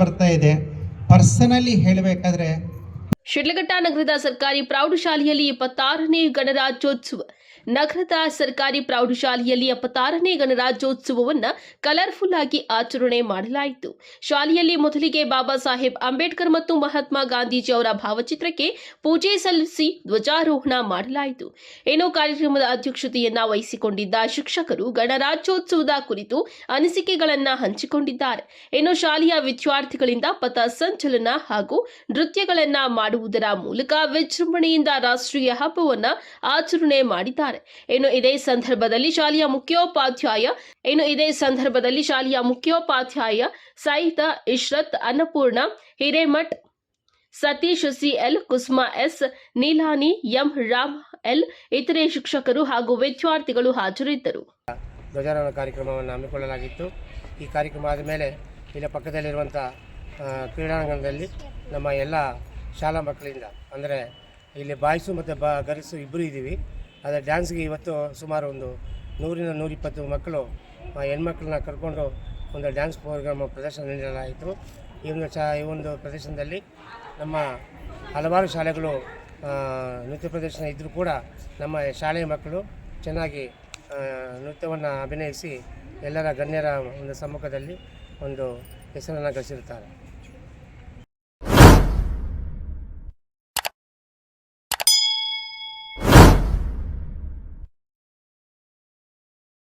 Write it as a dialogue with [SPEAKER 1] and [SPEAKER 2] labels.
[SPEAKER 1] ಬರ್ತಾ ಇದೆ. ಪರ್ಸನಲಿ ಹೇಳಬೇಕಾದ್ರೆ
[SPEAKER 2] ಶಿಡ್ಲಘಟ್ಟ ನಗರದ ಸರ್ಕಾರಿ ಪ್ರೌಢಶಾಲೆಯಲ್ಲಿ 76ನೇ ಗಣರಾಜ್ಯೋತ್ಸವ ನಗರದ ಸರ್ಕಾರಿ ಪ್ರೌಢಶಾಲೆಯಲ್ಲಿ 76ನೇ ಗಣರಾಜ್ಯೋತ್ಸವವನ್ನು ಕಲರ್ಫುಲ್ ಆಗಿ ಆಚರಣೆ ಮಾಡಲಾಯಿತು. ಶಾಲೆಯಲ್ಲಿ ಮೊದಲಿಗೆ ಬಾಬಾ ಸಾಹೇಬ್ ಅಂಬೇಡ್ಕರ್ ಮತ್ತು ಮಹಾತ್ಮ ಗಾಂಧೀಜಿ ಅವರ ಭಾವಚಿತ್ರಕ್ಕೆ ಪೂಜೆ ಸಲ್ಲಿಸಿ ಧ್ವಜಾರೋಹಣ ಮಾಡಲಾಯಿತು. ಇನ್ನು ಕಾರ್ಯಕ್ರಮದ ಅಧ್ಯಕ್ಷತೆಯನ್ನ ವಹಿಸಿಕೊಂಡಿದ್ದ ಶಿಕ್ಷಕರು ಗಣರಾಜ್ಯೋತ್ಸವದ ಕುರಿತು ಅನಿಸಿಕೆಗಳನ್ನು ಹಂಚಿಕೊಂಡಿದ್ದಾರೆ. ಇನ್ನು ಶಾಲೆಯ ವಿದ್ಯಾರ್ಥಿಗಳಿಂದ ಪಥ ಸಂಚಲನ ಹಾಗೂ ನೃತ್ಯಗಳನ್ನ ಮಾಡುವುದರ ಮೂಲಕ ವಿಜೃಂಭಣೆಯಿಂದ ರಾಷ್ಟ್ರೀಯ ಹಬ್ಬವನ್ನು ಆಚರಣೆ ಮಾಡಿದ್ದಾರೆ. ಇನ್ನು ಇದೇ ಸಂದರ್ಭದಲ್ಲಿ ಶಾಲೆಯ ಮುಖ್ಯೋಪಾಧ್ಯಾಯ Syeda Ishrat, Annapurna Hiremath, Satish C L, Kusuma S, Nilani M, Ram L, ಇತರೆ ಶಿಕ್ಷಕರು ಹಾಗೂ ವಿದ್ಯಾರ್ಥಿಗಳು ಹಾಜರಿದ್ದರು.
[SPEAKER 3] ಧ್ವಜಾರೋಹಣ ಕಾರ್ಯಕ್ರಮವನ್ನು ಹಮ್ಮಿಕೊಳ್ಳಲಾಗಿತ್ತು. ಈ ಕಾರ್ಯಕ್ರಮ ಆದ ಮೇಲೆ ಇಲ್ಲಿ ಪಕ್ಕದಲ್ಲಿರುವಂಥ ಕ್ರೀಡಾಂಗಣದಲ್ಲಿ ನಮ್ಮ ಎಲ್ಲ ಶಾಲಾ ಮಕ್ಕಳಿಂದ, ಅಂದರೆ ಇಲ್ಲಿ ಬಾಯ್ಸು ಮತ್ತು ಗರ್ಲ್ಸು ಇಬ್ಬರು ಇದ್ದೀವಿ. ಅದರ ಡ್ಯಾನ್ಸ್ಗೆ ಇವತ್ತು ಸುಮಾರು ಒಂದು 100-120 ಮಕ್ಕಳು ಹೆಣ್ಮಕ್ಳನ್ನ ಕರ್ಕೊಂಡು ಒಂದು ಡ್ಯಾನ್ಸ್ ಪ್ರೋಗ್ರಾಮ್ ಪ್ರದರ್ಶನ ನೀಡಲಾಯಿತು. ಈ ಒಂದು ಪ್ರದರ್ಶನದಲ್ಲಿ ನಮ್ಮ ಹಲವಾರು ಶಾಲೆಗಳು ನೃತ್ಯ ಪ್ರದರ್ಶನ ಇದ್ದರೂ ಕೂಡ ನಮ್ಮ ಶಾಲೆಯ ಮಕ್ಕಳು ಚೆನ್ನಾಗಿ ನೃತ್ಯವನ್ನು ಅಭಿನಯಿಸಿ ಎಲ್ಲರ ಗಣ್ಯರ ಒಂದು ಸಮ್ಮುಖದಲ್ಲಿ ಒಂದು ಹೆಸರನ್ನು ಗಳಿಸಿರುತ್ತಾರೆ.